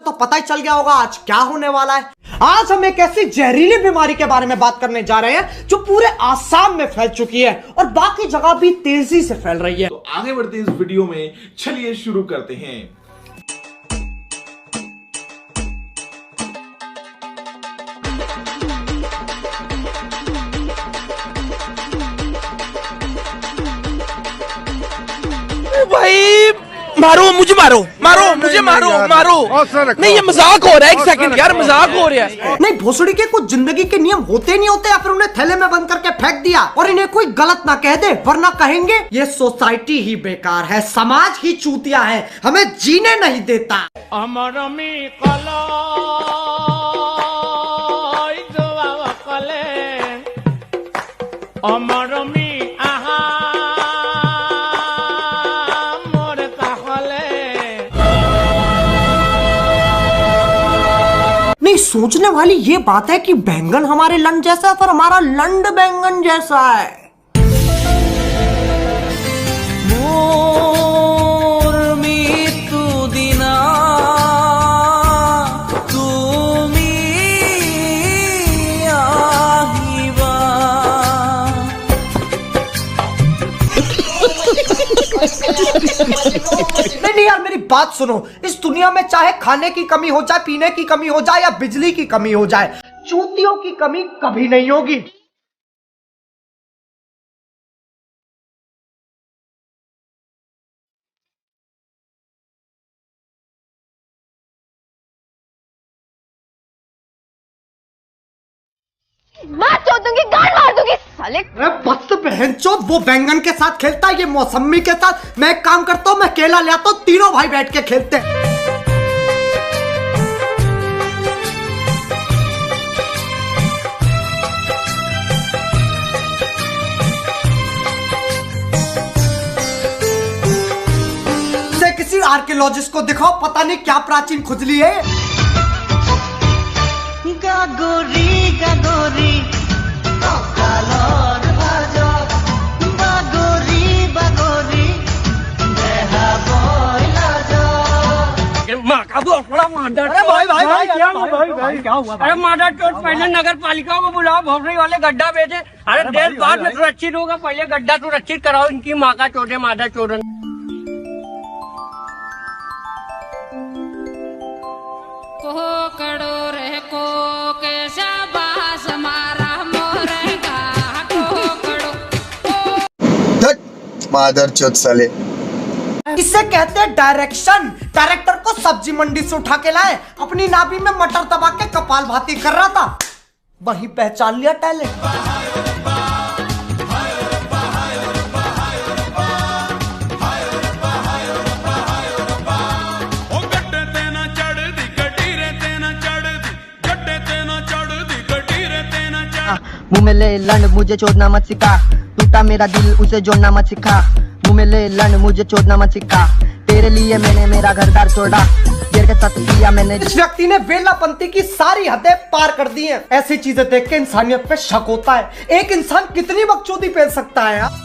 तो पता ही चल गया होगा आज क्या होने वाला है। आज हम एक ऐसी जहरीली बीमारी के बारे में बात करने जा रहे हैं जो पूरे आसाम में फैल चुकी है और बाकी जगह भी तेजी से फैल रही है। तो आगे बढ़ते इस वीडियो में, चलिए शुरू करते हैं। भाई मारो मुझे, मारो मुझे, मारो नहीं, ये मजाक हो रहा है। एक सेकंड यार, मजाक हो रहा है। नहीं, भोसड़ी के कुछ जिंदगी के नियम होते नहीं होते, या फिर उन्हें थैले में बंद करके फेंक दिया और इन्हें कोई गलत ना कह दे, वरना कहेंगे ये सोसाइटी ही बेकार है, समाज ही चूतिया है, हमें जीने नहीं देता। नहीं, सोचने वाली ये बात है कि बैंगन हमारे लंड जैसा है पर हमारा लंड बैंगन जैसा है। नहीं यार, मेरी बात सुनो, इस दुनिया में चाहे खाने की कमी हो जाए, पीने की कमी हो जाए या बिजली की कमी हो जाए, चूतियों की कमी कभी नहीं होगी। मार दूंगी, गाड़ मार दूंगी साले। अरे बस बहनचोद, वो बैंगन के साथ खेलता है, ये मौसमी के साथ। मैं एक काम करता हूँ, मैं केला ले आता हूँ, तीनों भाई बैठ के खेलते हैं। किसी आर्कियोलॉजिस्ट को दिखाओ, पता नहीं क्या प्राचीन खुजली है। गागोरी गागोरी कालोर बाजो बागोरी बागोरी देहा बोला जो माँ का तो थोड़ा मादर। अरे भाई क्या हुआ? अरे मादर चोट, पहले नगर पालिका को बुलाओ, भोसड़ी वाले गड्ढा बेचे। अरे देर बाद में सुरक्षित होगा, पहले गड्ढा सुरक्षित कराओ। इनकी माँ का चोट है, मादर चोरन। कड़ो रे को कैसा बास मारा मोरेगा कड़ो मादर चोद साले। इसे कहते हैं डायरेक्शन। डायरेक्टर को सब्जी मंडी से उठा के लाए, अपनी नाभि में मटर दबा के कपाल भाती कर रहा था, वहीं पहचान लिया टैलेंट। मुँह में ले लंड, मुझे छोड़ना मत सिखा, टूटा मेरा दिल उसे जोड़ना मत सिखा। मुँह में ले लंड, मुझे छोड़ना मत सिखा, तेरे लिए मैंने मेरा घर दार छोड़ा, देर के साथ किया मैंने। इस व्यक्ति ने वेलापंती की सारी हदें पार कर दी हैं। ऐसी चीजें देख के इंसानियत पे शक होता है। एक इंसान कितनी बकचोदी फैल सकता है यार।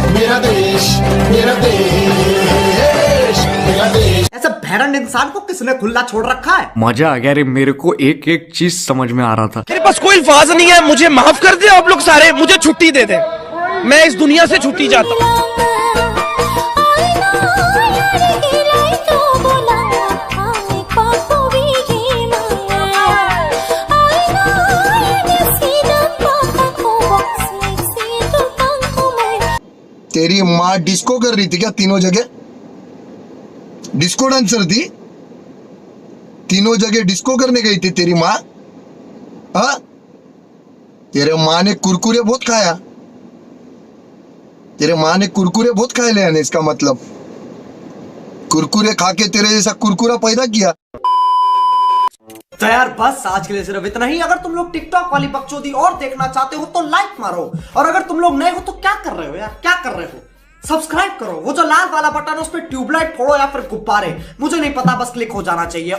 मेरा देश, मेरा देश, मेरा देश। ऐसे भैरन इंसान को किसने खुला छोड़ रखा है? मजा आ गया रे, मेरे को एक एक चीज समझ में आ रहा था। मेरे पास कोई अल्फाज नहीं है, मुझे माफ कर दे आप लोग सारे, मुझे छुट्टी दे दे, मैं इस दुनिया से छुट्टी चाहता हूँ। तेरी माँ डिस्को कर रही थी क्या तीनों जगह? डिस्को डांसर थी, तीनों जगह डिस्को करने गई थी तेरी माँ। हाँ, तेरे माँ ने कुरकुरे बहुत खाया, तेरे माँ ने कुरकुरे बहुत खाए ले, इसका मतलब कुरकुरे खा के तेरे जैसा कुरकुरा पैदा किया। तो यार बस आज के लिए सिर्फ इतना ही। अगर तुम लोग टिकटॉक वाली बकचोदी और देखना चाहते हो तो लाइक मारो, और अगर तुम लोग नए हो तो क्या कर रहे हो यार, क्या कर रहे हो? सब्सक्राइब करो, वो जो लाल वाला बटन है उस पर ट्यूबलाइट फोड़ो या फिर गुब्बारे, मुझे नहीं पता, बस क्लिक हो जाना चाहिए।